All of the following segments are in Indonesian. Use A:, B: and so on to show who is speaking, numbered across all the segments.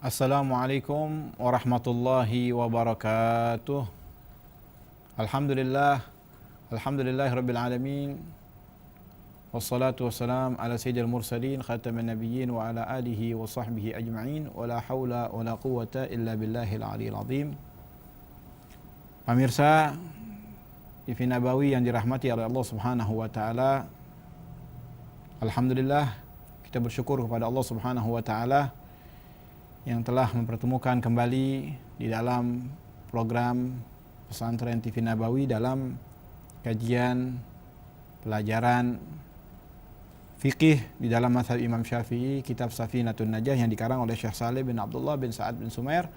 A: Assalamualaikum warahmatullahi wabarakatuh. Alhamdulillah, alhamdulillahirabbil alamin. Wassalatu wassalam ala sayyidil mursalin khataman nabiyyin wa ala alihi wa sahbihi ajma'in. Wa la haula wa la quwwata illa billahil aliyil azim. Pemirsa TV Nabawi yang dirahmati oleh Allah Subhanahu wa taala. Alhamdulillah, kita bersyukur kepada Allah Subhanahu wa taala yang telah mempertemukan kembali di dalam program Pesantren TV Nabawi dalam kajian pelajaran fikih di dalam mazhab Imam Syafi'i, kitab Safinatun Najah yang dikarang oleh Syekh Saleh bin Abdullah bin Sa'ad bin Sumair.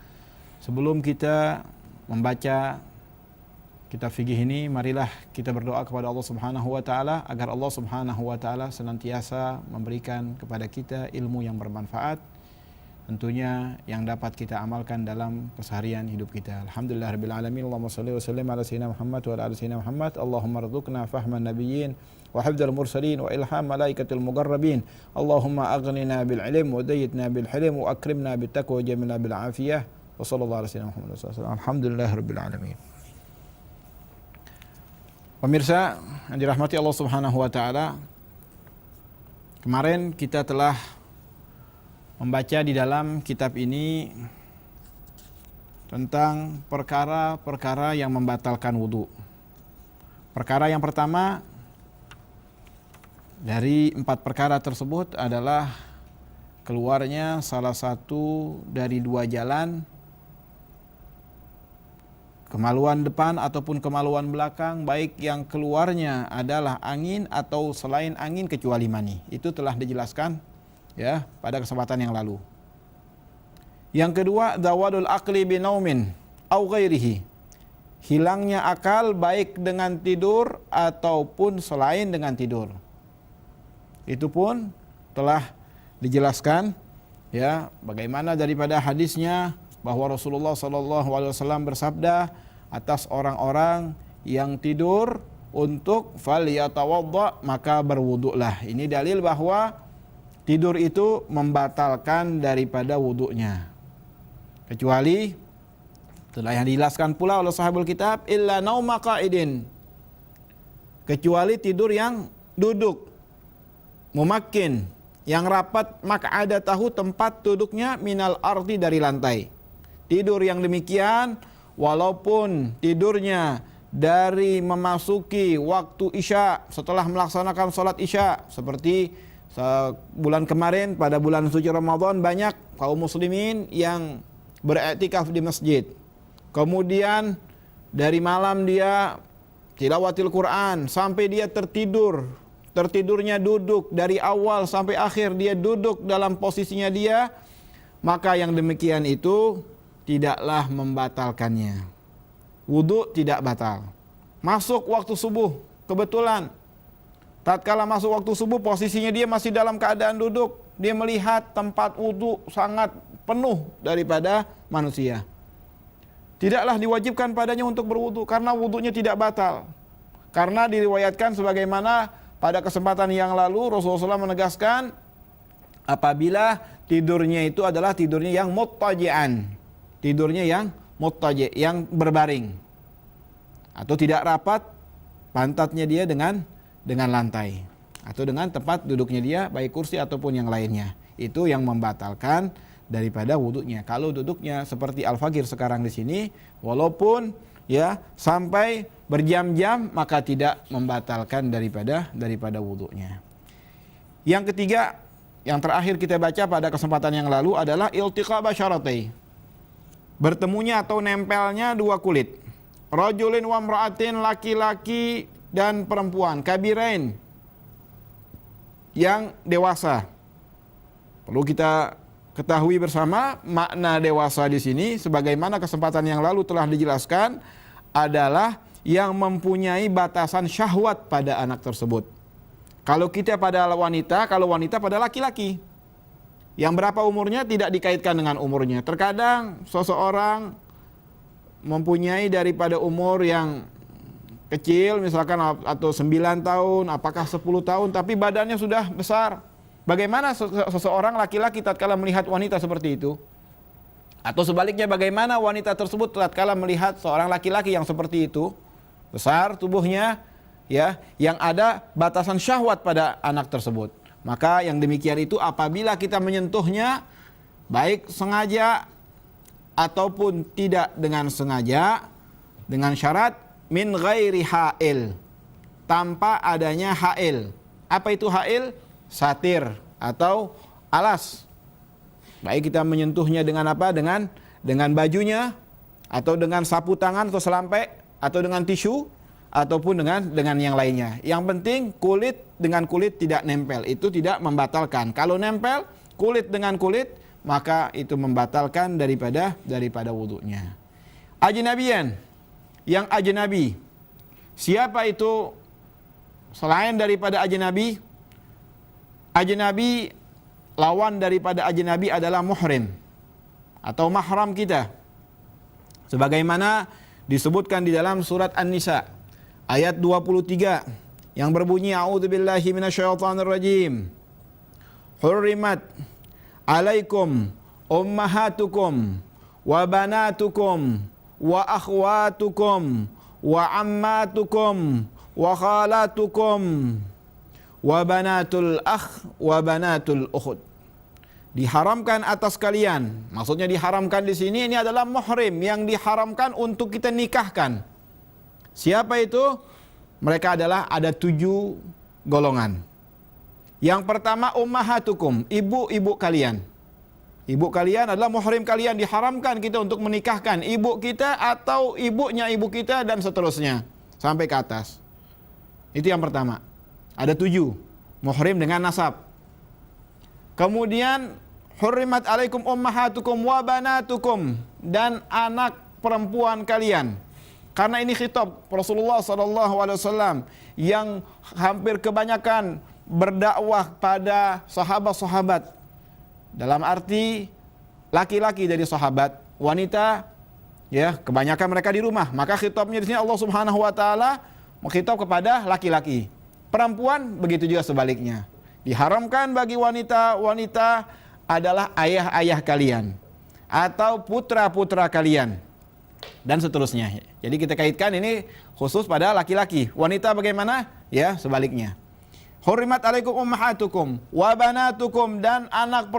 A: Sebelum kita membaca kitab fikih ini, marilah kita berdoa kepada Allah Subhanahu wa taala agar Allah Subhanahu wa taala senantiasa memberikan kepada kita ilmu yang bermanfaat, tentunya yang dapat kita amalkan dalam keseharian hidup kita. Alhamdulillah rabbil alamin. Allahumma shalli wa sallim ala sayyidina Muhammad wa ala ali sayyidina Muhammad. Allahumma rzuqna fahman nabiyyin wa hifdzal mursalin wa ilham malaikatil muqarrabin. Allahumma aghnina bil ilm wa zayyidna bil hilm wa akrimna bit taqwa wa jamilna bil afiyah. Wa sallallahu ala sayyidina Muhammad wa sallam. Alhamdulillah rabbil alamin. Pemirsa yang dirahmati Allah Subhanahu wa taala, kemarin kita telah membaca di dalam kitab ini tentang perkara-perkara yang membatalkan wudu. Perkara yang pertama dari 4 perkara tersebut adalah keluarnya salah satu dari 2 jalan, kemaluan depan ataupun kemaluan belakang, baik yang keluarnya adalah angin atau selain angin kecuali mani. Itu telah dijelaskan ya pada kesempatan yang lalu. Yang kedua, zawadul aqli binaumin au ghairihi. Hilangnya akal baik dengan tidur ataupun selain dengan tidur. Itu pun telah dijelaskan ya, bagaimana daripada hadisnya bahwa Rasulullah sallallahu alaihi wasallam bersabda atas orang-orang yang tidur untuk falyatawadda, maka berwuduklah. Ini dalil bahwa tidur itu membatalkan daripada wudunya. Kecuali telah yang dijelaskan pula oleh sahabul kitab, illa nauma qa'idin. Kecuali tidur yang duduk, mumakkin, yang rapat maq'adatahu, tempat duduknya, minal ardi, dari lantai. Tidur yang demikian walaupun tidurnya dari memasuki waktu isya, setelah melaksanakan sholat isya, seperti bulan kemarin pada bulan suci Ramadan banyak kaum muslimin yang beriktikaf di masjid. Kemudian dari malam dia tilawatil Quran sampai dia tertidur. Tertidurnya duduk dari awal sampai akhir, dia duduk dalam posisinya dia, maka yang demikian itu tidaklah membatalkannya. Wudu tidak batal. Masuk waktu subuh, kebetulan tatkala masuk waktu subuh, posisinya dia masih dalam keadaan duduk. Dia melihat tempat wudu sangat penuh daripada manusia. Tidaklah diwajibkan padanya untuk berwudu karena wudunya tidak batal. Karena diriwayatkan sebagaimana pada kesempatan yang lalu Rasulullah SAW menegaskan, apabila tidurnya itu adalah tidurnya yang muttaji'an. Tidurnya yang muttaji', yang berbaring. Atau tidak rapat pantatnya dia dengan lantai atau dengan tempat duduknya dia, baik kursi ataupun yang lainnya. Itu yang membatalkan daripada wudunya. Kalau duduknya seperti al-faqir sekarang di sini, walaupun ya sampai berjam-jam, maka tidak membatalkan daripada wudunya. Yang ketiga, yang terakhir kita baca pada kesempatan yang lalu adalah iltiqa basyaratai. Bertemunya atau nempelnya 2 kulit. Rajulin wa imra'atin, laki-laki dan perempuan, kabirain, yang dewasa. Perlu kita ketahui bersama makna dewasa di sini, sebagaimana kesempatan yang lalu telah dijelaskan, adalah yang mempunyai batasan syahwat pada anak tersebut. Kalau kita pada wanita, kalau wanita pada laki-laki. Yang berapa umurnya tidak dikaitkan dengan umurnya. Terkadang seseorang mempunyai daripada umur yang kecil, misalkan atau 9 tahun, apakah 10 tahun, tapi badannya sudah besar. Bagaimana seseorang laki-laki tatkala melihat wanita seperti itu? Atau sebaliknya bagaimana wanita tersebut tatkala melihat seorang laki-laki yang seperti itu, besar tubuhnya, ya, yang ada batasan syahwat pada anak tersebut. Maka yang demikian itu apabila kita menyentuhnya baik sengaja ataupun tidak dengan sengaja, dengan syarat min ghairi hail, tanpa adanya hail. Apa itu hail? Satir atau alas. Baik kita menyentuhnya dengan apa? Dengan bajunya, atau dengan sapu tangan atau selampe, atau dengan tisu, ataupun dengan yang lainnya. Yang penting kulit dengan kulit tidak nempel, itu tidak membatalkan. Kalau nempel kulit dengan kulit, maka itu membatalkan daripada wudunya. Ajnabiyan, yang ajnabi. Siapa itu selain daripada ajnabi? Ajnabi, lawan daripada ajnabi adalah muhrim atau mahram kita. Sebagaimana disebutkan di dalam surat An-Nisa ayat 23 yang berbunyi a'udzubillahi minasyaitonirrajim. Hurrimat alaikum ummahatukum wa banatukum wa akhwatukum wa ammatukum wa khalatukum wa banatul akh wa banatul ukhud. Diharamkan atas kalian. Maksudnya diharamkan di sini ini adalah muhrim yang diharamkan untuk kita nikahkan. Siapa itu? Mereka adalah ada 7 golongan. Yang pertama ummahatukum, ibu-ibu kalian. Ibu kalian adalah muhrim kalian, diharamkan kita untuk menikahkan ibu kita atau ibunya ibu kita dan seterusnya sampai ke atas. Itu yang pertama. Ada 7 muhrim dengan nasab. Kemudian hurrimat alaikum ummahatukum wa banatukum, dan anak perempuan kalian. Karena ini khitab Rasulullah SAW yang hampir kebanyakan berdakwah pada sahabat-sahabat. Dalam arti laki-laki dari sahabat, wanita ya kebanyakan mereka di rumah. Maka khitabnya di sini Allah Subhanahu wa taala mengkhitab kepada laki-laki. Perempuan begitu juga sebaliknya. Diharamkan bagi wanita adalah ayah-ayah kalian atau putra-putra kalian dan seterusnya. Jadi kita kaitkan ini khusus pada laki-laki. Wanita bagaimana? Ya, sebaliknya. Hurrimat alaikum ummahatukum wa banatukum, dan anak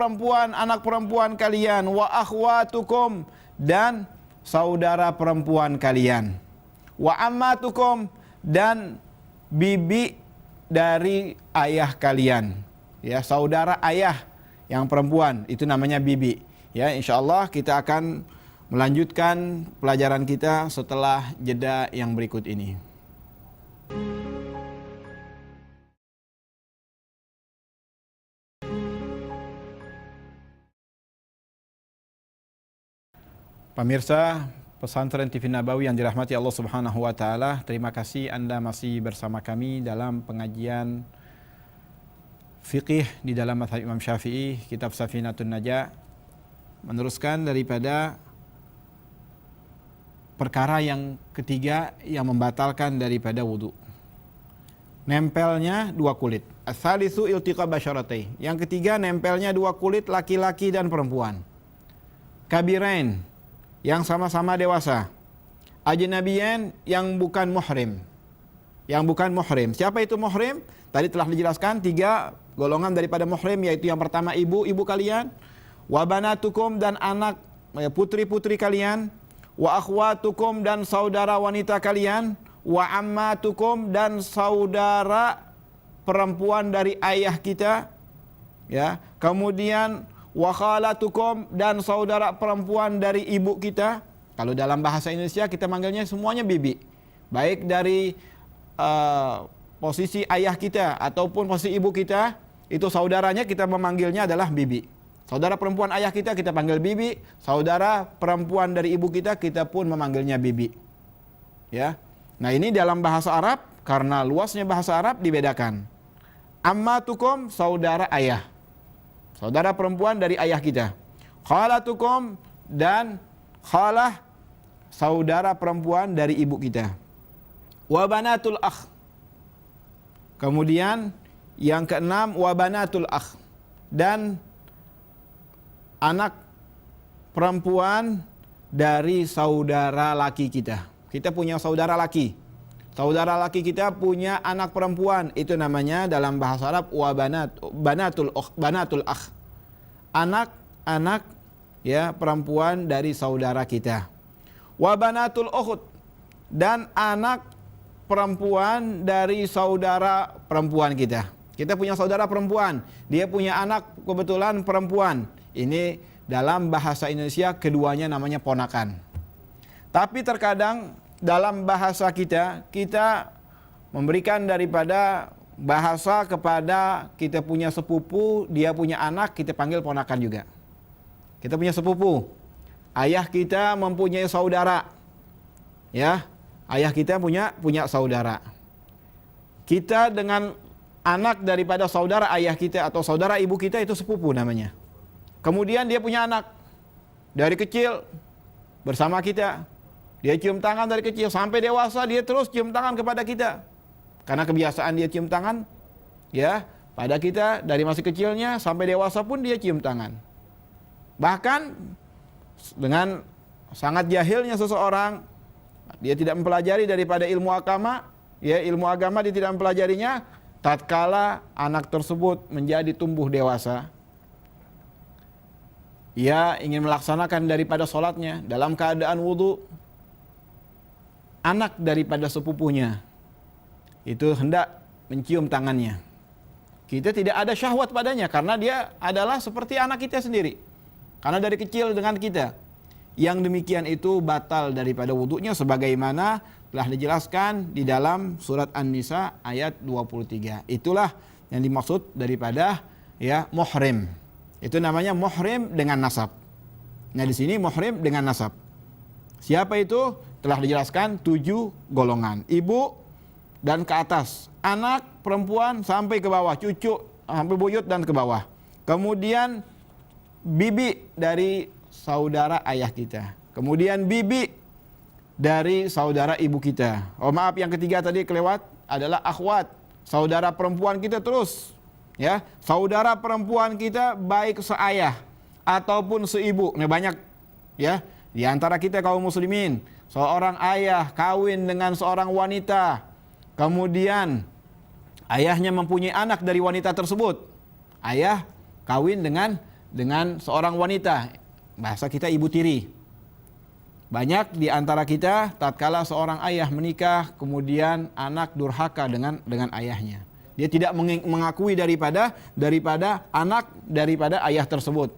A: perempuan kalian, wa akhwatukum, dan saudara perempuan kalian, wa ammatukum, dan bibi dari ayah kalian. Ya, saudara ayah yang perempuan itu namanya bibi. Ya, insyaallah kita akan melanjutkan pelajaran kita setelah jeda yang berikut ini. Pemirsa Pesantren TV Nabawi yang dirahmati Allah Subhanahu wa taala, terima kasih Anda masih bersama kami dalam pengajian fiqih di dalam mazhab Imam Syafi'i, kitab Safinatun Najah, meneruskan daripada perkara yang ketiga yang membatalkan daripada wudu. Nempelnya 2 kulit. Ats-tsalitsu iltiqa basyaratai. Yang ketiga nempelnya 2 kulit laki-laki dan perempuan. Kabirain, yang sama-sama dewasa. Ajnabiyan, yang bukan muhrim. Yang bukan muhrim. Siapa itu muhrim? Tadi telah dijelaskan 3 golongan daripada muhrim, yaitu yang pertama ibu kalian, wa banatukum, dan anak putri-putri kalian, wa akhwatukum, dan saudara wanita kalian, wa ammatukum, dan saudara perempuan dari ayah kita, ya. Kemudian wa khalatukum, dan saudara perempuan dari ibu kita. Kalau dalam bahasa Indonesia kita manggilnya semuanya bibi. Baik dari posisi ayah kita ataupun posisi ibu kita, itu saudaranya kita memanggilnya adalah bibi. Saudara perempuan ayah kita panggil bibi, saudara perempuan dari ibu kita pun memanggilnya bibi. Ya. Nah, ini dalam bahasa Arab, karena luasnya bahasa Arab dibedakan. Ammatukum, saudara ayah. Saudara perempuan dari ayah kita. Khalatukum, dan khalah, saudara perempuan dari ibu kita. Wa banatul akh. Kemudian yang keenam wa banatul akh, dan anak perempuan dari saudara laki kita. Kita punya saudara laki. Saudara laki kita punya anak perempuan. Itu namanya dalam bahasa Arab banatul akh. Anak ya perempuan dari saudara kita. Wa banatul ukhut, dan anak perempuan dari saudara perempuan kita. Kita punya saudara perempuan, dia punya anak kebetulan perempuan. Ini dalam bahasa Indonesia keduanya namanya ponakan. Tapi terkadang dalam bahasa kita memberikan daripada bahasa kepada kita punya sepupu, dia punya anak, kita panggil ponakan juga. Kita punya sepupu, ayah kita mempunyai saudara, ya, ayah kita punya saudara. Kita dengan anak daripada saudara ayah kita atau saudara ibu kita itu sepupu namanya. Kemudian dia punya anak dari kecil bersama kita. Dia cium tangan dari kecil sampai dewasa, dia terus cium tangan kepada kita. Karena kebiasaan dia cium tangan ya pada kita dari masih kecilnya sampai dewasa pun dia cium tangan. Bahkan dengan sangat jahilnya seseorang, dia tidak mempelajari daripada ilmu agama, ya ilmu agama dia tidak mempelajarinya, tatkala anak tersebut menjadi tumbuh dewasa, ia ingin melaksanakan daripada sholatnya dalam keadaan wudu, anak daripada sepupunya itu hendak mencium tangannya. Kita tidak ada syahwat padanya karena dia adalah seperti anak kita sendiri. Karena dari kecil dengan kita. Yang demikian itu batal daripada wudunya sebagaimana telah dijelaskan di dalam surat An-Nisa ayat 23. Itulah yang dimaksud daripada ya muhrim. Itu namanya muhrim dengan nasab. Nah di sini muhrim dengan nasab. Siapa itu? Telah dijelaskan 7 golongan. Ibu dan ke atas, anak perempuan sampai ke bawah, cucu sampai buyut dan ke bawah. Kemudian bibi dari saudara ayah kita. Kemudian bibi dari saudara ibu kita. Oh maaf, yang ketiga tadi kelewat adalah akhwat, saudara perempuan kita terus. Ya, saudara perempuan kita baik seayah ataupun seibu. Nah banyak ya di antara kita kaum muslimin, seorang ayah kawin dengan seorang wanita. Kemudian ayahnya mempunyai anak dari wanita tersebut. Ayah kawin dengan seorang wanita. Bahasa kita ibu tiri. Banyak di antara kita tatkala seorang ayah menikah kemudian anak durhaka dengan ayahnya. Dia tidak mengakui daripada anak daripada ayah tersebut.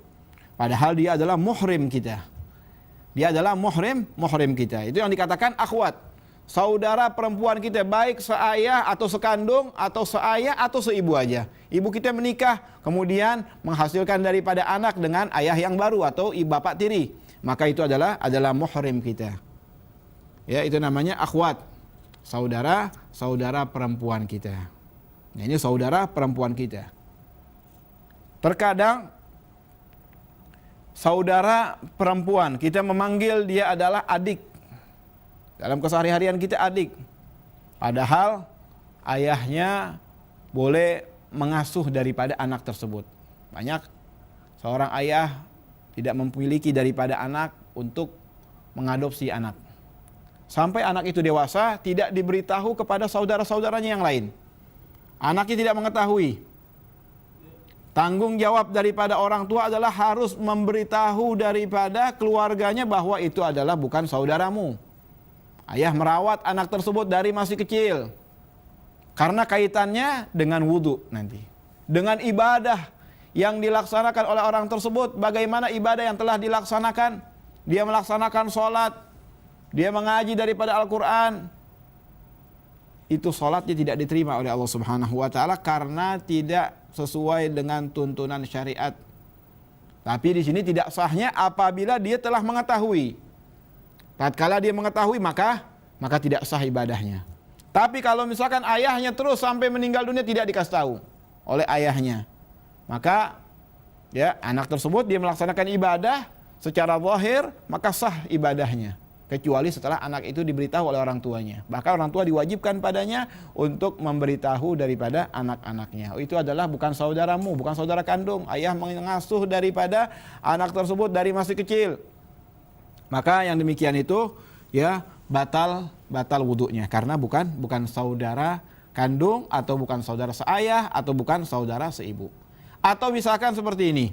A: Padahal dia adalah muhrim kita. Dia adalah muhrim kita. Itu yang dikatakan akhwat. Saudara perempuan kita baik seayah atau sekandung atau seayah atau seibu aja. Ibu kita menikah kemudian menghasilkan daripada anak dengan ayah yang baru atau ibu bapak tiri. Maka itu adalah muhrim kita. Ya, itu namanya akhwat. Saudara perempuan kita. Nah, ini saudara perempuan kita. Terkadang saudara perempuan kita memanggil dia adalah adik. Dalam kesehari-harian kita adik. Padahal ayahnya boleh mengasuh daripada anak tersebut. Banyak seorang ayah tidak memiliki daripada anak untuk mengadopsi anak. Sampai anak itu dewasa tidak diberitahu kepada saudara-saudaranya yang lain. Anaknya tidak mengetahui. Tanggung jawab daripada orang tua adalah harus memberitahu daripada keluarganya bahwa itu adalah bukan saudaramu. Ayah merawat anak tersebut dari masih kecil. Karena kaitannya dengan wudu nanti. Dengan ibadah yang dilaksanakan oleh orang tersebut. Bagaimana ibadah yang telah dilaksanakan. Dia melaksanakan sholat. Dia mengaji daripada Al-Quran. Itu sholatnya tidak diterima oleh Allah Subhanahu wa ta'ala. Karena tidak sesuai dengan tuntunan syariat. Tapi di sini tidak sahnya apabila dia telah mengetahui. Tatkala dia mengetahui maka tidak sah ibadahnya. Tapi kalau misalkan ayahnya terus sampai meninggal dunia tidak dikasih tahu oleh ayahnya, maka ya anak tersebut dia melaksanakan ibadah secara zahir maka sah ibadahnya. kecuali setelah anak itu diberitahu oleh orang tuanya. Bahkan orang tua diwajibkan padanya untuk memberitahu daripada anak-anaknya. Itu adalah bukan saudaramu, bukan saudara kandung. Ayah mengasuh daripada anak tersebut dari masih kecil. Maka yang demikian itu ya batal wudunya karena bukan saudara kandung atau bukan saudara seayah atau bukan saudara seibu. Atau misalkan seperti ini.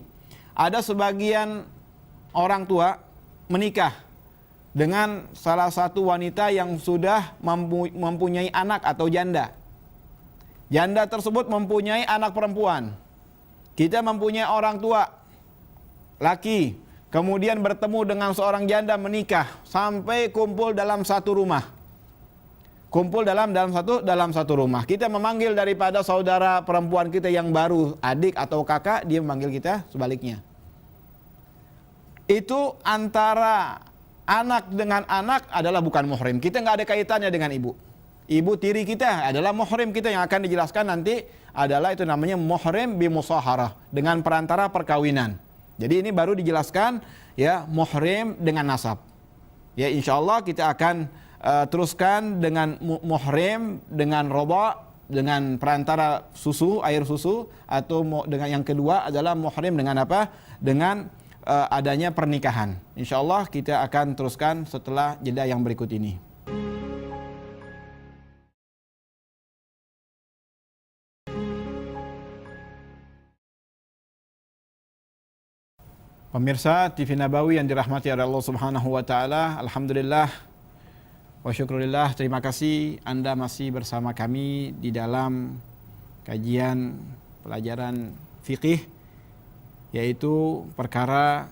A: Ada sebagian orang tua menikah dengan salah satu wanita yang sudah mempunyai anak atau janda. Janda tersebut mempunyai anak perempuan. Kita mempunyai orang tua laki, kemudian bertemu dengan seorang janda menikah sampai kumpul dalam satu rumah. Kumpul dalam satu rumah. Kita memanggil daripada saudara perempuan kita yang baru, adik atau kakak, dia memanggil kita sebaliknya. Itu antara anak dengan anak adalah bukan muhrim. Kita nggak ada kaitannya dengan ibu. Ibu tiri kita adalah muhrim kita yang akan dijelaskan nanti adalah itu namanya muhrim bimusaharah dengan perantara perkawinan. Jadi ini baru dijelaskan ya muhrim dengan nasab. Ya insyaallah kita akan teruskan dengan muhrim dengan rodha dengan perantara susu, air susu atau dengan yang kedua adalah muhrim dengan apa? Dengan adanya pernikahan. Insyaallah kita akan teruskan setelah jeda yang berikut ini. Pemirsa TV Nabawi yang dirahmati oleh Allah Subhanahu wa taala, alhamdulillah wa syukurillah, terima kasih Anda masih bersama kami di dalam kajian pelajaran fikih, yaitu perkara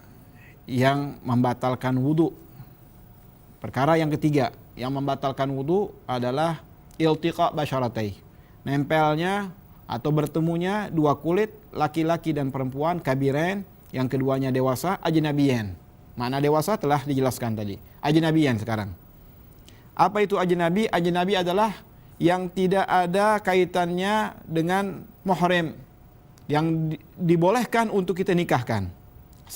A: yang membatalkan wudu. Perkara yang ketiga yang membatalkan wudu adalah iltiqa basyaratai, nempelnya atau bertemunya dua kulit laki-laki dan perempuan kabirain, yang keduanya dewasa, ajnabiyan. Makna dewasa telah dijelaskan tadi. Ajnabiyan sekarang. Apa itu ajnabi? Ajnabi adalah yang tidak ada kaitannya dengan muhrim, yang dibolehkan untuk kita nikahkan.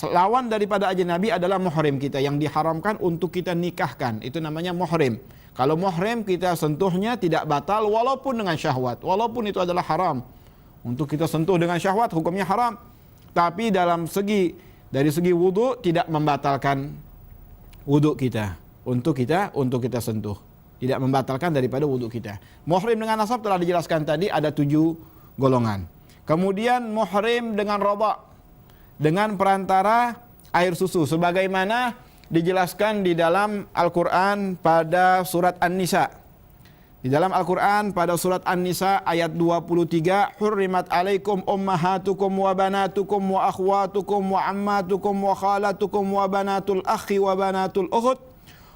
A: Lawan daripada ajnabi adalah muhrim kita yang diharamkan untuk kita nikahkan. Itu namanya muhrim. Kalau muhrim kita sentuhnya tidak batal walaupun dengan syahwat. Walaupun itu adalah haram. Untuk kita sentuh dengan syahwat hukumnya haram. Tapi dari segi wudu tidak membatalkan wudu kita. Untuk kita sentuh. Tidak membatalkan daripada wudu kita. Muhrim dengan nasab telah dijelaskan tadi ada 7 golongan. Kemudian muhrim dengan rodha, dengan perantara air susu, sebagaimana dijelaskan di dalam Al-Quran pada surat An-Nisa. Di dalam Al-Quran pada surat An-Nisa ayat 23, hurrimat alaikum ummahatukum wa banatukum wa akhwatukum wa ammatukum wa khalatukum wa banatul akhi wa banatul ukhut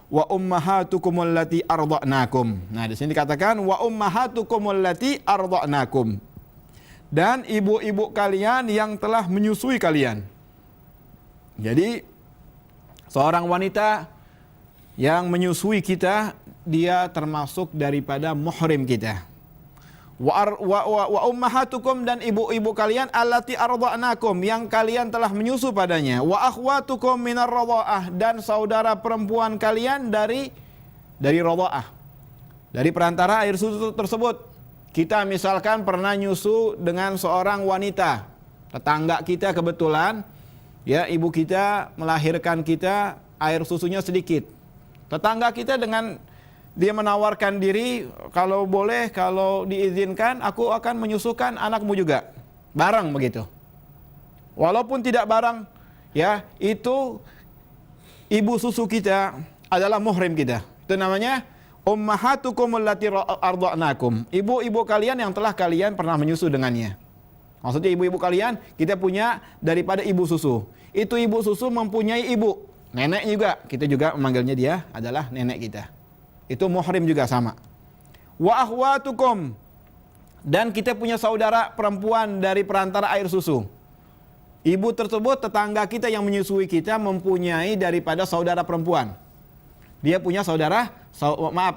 A: wa ummahatukum allati arda'nakum. Nah, di sini dikatakan wa ummahatukum allati arda'nakum. Dan ibu-ibu kalian yang telah menyusui kalian. Jadi seorang wanita yang menyusui kita, dia termasuk daripada muhrim kita. Wa ummahatukum, dan ibu-ibu kalian allati arda'nakum, yang kalian telah menyusu padanya. Wa akhwatukum minar radha'ah, dan saudara perempuan kalian dari radha'ah, dari perantara air susu tersebut. Kita misalkan pernah nyusu dengan seorang wanita, tetangga kita kebetulan, ya ibu kita melahirkan kita, air susunya sedikit. Tetangga kita dengan dia menawarkan diri, kalau boleh, kalau diizinkan, aku akan menyusukan anakmu juga. Bareng begitu. Walaupun tidak bareng, ya itu ibu susu kita adalah muhrim kita. Itu namanya ummahatukum allati arda'nakum. Ibu-ibu kalian yang telah kalian pernah menyusu dengannya. Maksudnya ibu-ibu kalian, kita punya daripada ibu susu. Itu ibu susu mempunyai ibu, nenek juga. Kita juga memanggilnya dia adalah nenek kita. Itu muhrim juga sama. Wa akhwatukum, dan kita punya saudara perempuan dari perantara air susu. Ibu tersebut, tetangga kita yang menyusui kita, mempunyai daripada saudara perempuan. Dia punya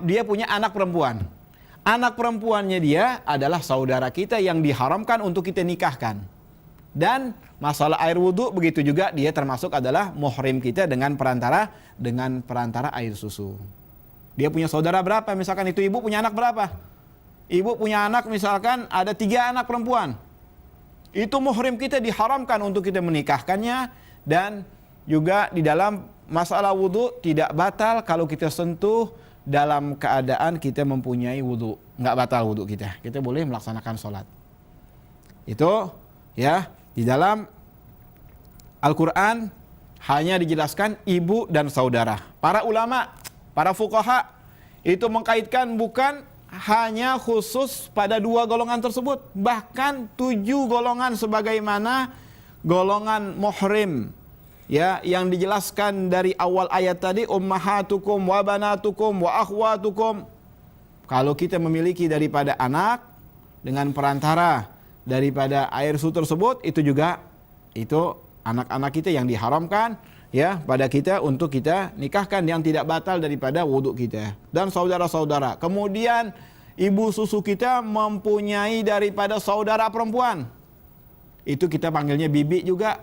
A: dia punya anak perempuan. Anak perempuannya dia adalah saudara kita yang diharamkan untuk kita nikahkan. Dan masalah air wudhu begitu juga, dia termasuk adalah muhrim kita dengan perantara air susu. Dia punya saudara berapa? Misalkan itu ibu punya anak berapa? Ibu punya anak misalkan ada 3 anak perempuan. Itu muhrim kita diharamkan untuk kita menikahkannya. Dan juga di dalam masalah wudhu tidak batal kalau kita sentuh dalam keadaan kita mempunyai wudhu. Nggak batal wudhu kita. Kita boleh melaksanakan sholat. Itu ya di dalam Al-Quran hanya dijelaskan ibu dan saudara. Para ulama, para fuqaha itu mengkaitkan bukan hanya khusus pada 2 golongan tersebut, bahkan 7 golongan sebagaimana golongan muhrim ya yang dijelaskan dari awal ayat tadi, ummahatukum wa banatukum wa akhwatukum. Kalau kita memiliki daripada anak dengan perantara daripada air susu tersebut, itu juga itu anak-anak kita yang diharamkan ya pada kita untuk kita nikahkan, yang tidak batal daripada wudhu kita dan saudara-saudara. Kemudian ibu susu kita mempunyai daripada saudara perempuan, itu kita panggilnya bibi juga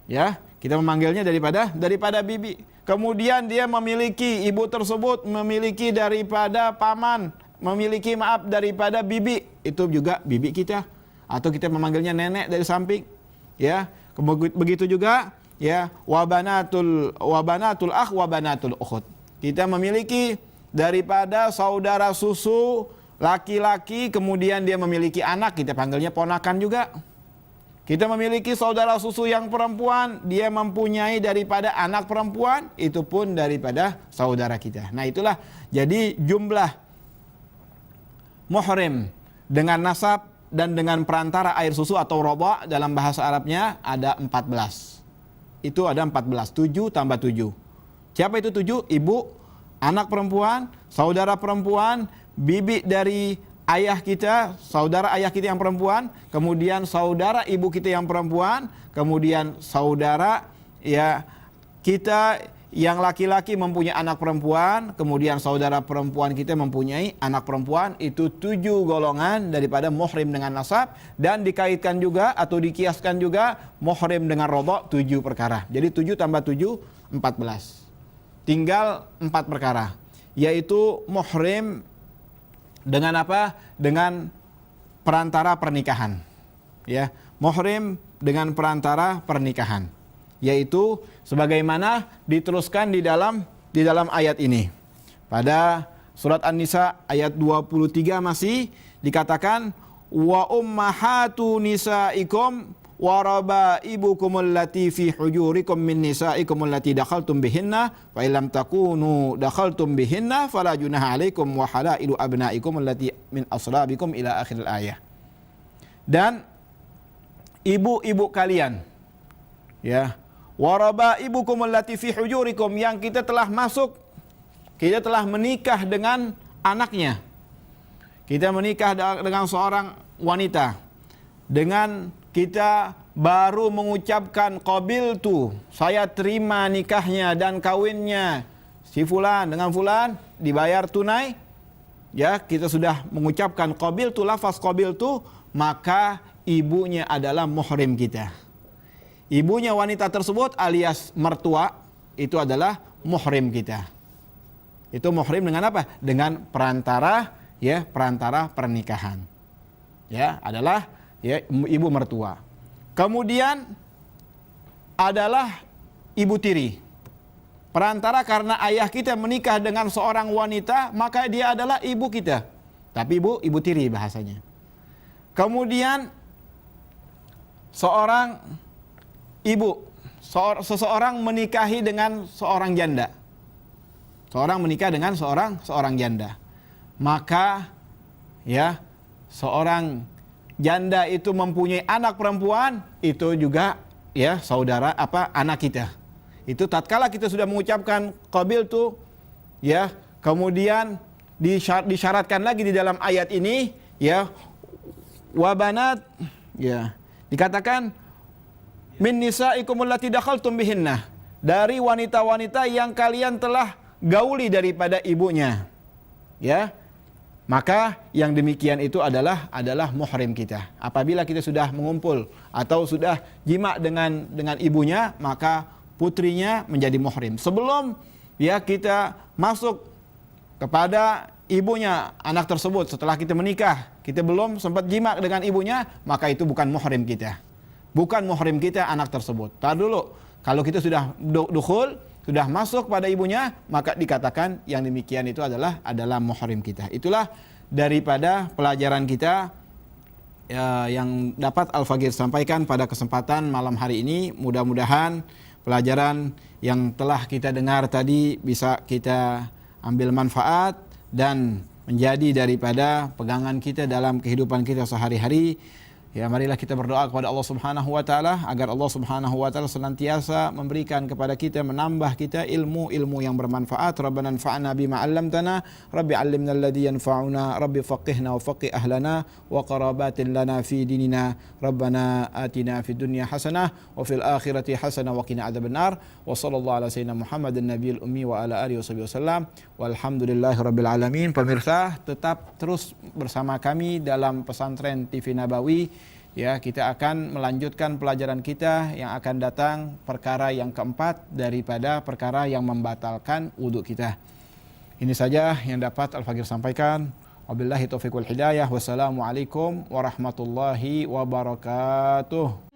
A: ya, kita memanggilnya daripada bibi. Kemudian dia memiliki, ibu tersebut memiliki daripada paman, memiliki daripada bibi, itu juga bibi kita, atau kita memanggilnya nenek dari samping ya. Begitu juga ya, wabanatul akh wabanatul ukhut. Kita memiliki daripada saudara susu laki-laki, kemudian dia memiliki anak, kita panggilnya ponakan juga. Kita memiliki saudara susu yang perempuan, dia mempunyai daripada anak perempuan, itu pun daripada saudara kita. Nah itulah jadi jumlah muhrim dengan nasab dan dengan perantara air susu atau rodha dalam bahasa Arabnya ada 14. Itu ada 14, 7 tambah 7. Siapa itu 7? Ibu, anak perempuan, saudara perempuan, bibi dari ayah kita, saudara ayah kita yang perempuan, kemudian saudara ibu kita yang perempuan, kemudian saudara ya kita yang laki-laki mempunyai anak perempuan, kemudian saudara perempuan kita mempunyai anak perempuan. Itu 7 golongan daripada muhrim dengan nasab, dan dikaitkan juga atau dikiaskan juga muhrim dengan rodha 7 perkara. Jadi 7 tambah 7 14. Tinggal 4 perkara, yaitu muhrim dengan apa? Dengan perantara pernikahan. Ya, muhrim dengan perantara pernikahan, yaitu sebagaimana diteruskan di dalam ayat ini. Pada surat An-Nisa ayat 23 masih dikatakan wa ummahatu nisaikum wa rabaibukum allati fi hujurikum min nisaikum allati dakhaltum bihinna fa illam takunu dakhaltum bihinna fala junaha alaikum wa halailu abnaikum allati min aslabikum ila akhiril ayah. Dan ibu-ibu kalian ya, waraba ibukum allati fi hujurikum, yang kita telah menikah dengan anaknya. Kita menikah dengan seorang wanita, dengan kita baru mengucapkan qabiltu, saya terima nikahnya dan kawinnya si fulan dengan fulan, dibayar tunai. Ya, kita sudah mengucapkan qabiltu, lafaz qabiltu, maka ibunya adalah muhrim kita. Ibunya wanita tersebut alias mertua itu adalah muhrim kita. Itu muhrim dengan apa? Dengan perantara ya, perantara pernikahan. Ya, adalah ya ibu mertua. Kemudian adalah ibu tiri. Perantara karena ayah kita menikah dengan seorang wanita, maka dia adalah ibu kita. Tapi ibu tiri bahasanya. Kemudian seorang ibu, seseorang menikahi dengan seorang janda. Seorang menikah dengan seorang janda. Maka ya, seorang janda itu mempunyai anak perempuan, itu juga ya saudara anak kita. Itu tatkala kita sudah mengucapkan qabiltu ya, kemudian disyaratkan lagi di dalam ayat ini ya, wabanat ya, dikatakan min nisaikum allati dakhaltum bihinna, dari wanita-wanita yang kalian telah gauli daripada ibunya. Ya. maka yang demikian itu adalah muhrim kita. Apabila kita sudah mengumpul atau sudah jima dengan ibunya, maka putrinya menjadi muhrim. Sebelum ya kita masuk kepada ibunya anak tersebut, setelah kita menikah, kita belum sempat jima dengan ibunya, maka itu bukan muhrim kita. Bukan muhrim kita anak tersebut. Tar dulu, kalau kita sudah dukhul, sudah masuk pada ibunya, maka dikatakan yang demikian itu adalah muhrim kita. Itulah daripada pelajaran kita yang dapat Al-Faqih sampaikan pada kesempatan malam hari ini. Mudah-mudahan pelajaran yang telah kita dengar tadi bisa kita ambil manfaat dan menjadi daripada pegangan kita dalam kehidupan kita sehari-hari. Ya, marilah kita berdoa kepada Allah Subhanahu wa taala agar Allah Subhanahu wa taala senantiasa memberikan kepada kita, menambah kita ilmu-ilmu yang bermanfaat. Rabbana anfa'na bima 'allamtana, Rabbi 'allimna alladhi yanfa'una, Rabbi faqihna wa faqih ahlana wa qarabatin lana fi dinina. Rabbana atina fid dunya hasanah wa fil akhirati hasanah wa qina adzabannar. Wa sallallahu ala sayyidina Muhammadin nabiyil ummi wa ala alihi wasallam. Walhamdulillahirabbil alamin. Pemirsa, tetap terus bersama kami dalam Pesantren TV Nabawi. Ya, kita akan melanjutkan pelajaran kita yang akan datang, perkara yang keempat daripada perkara yang membatalkan wudhu kita. Ini saja yang dapat Al-Faqih sampaikan. Wabillahi taufiq wal hidayah. Wassalamualaikum warahmatullahi wabarakatuh.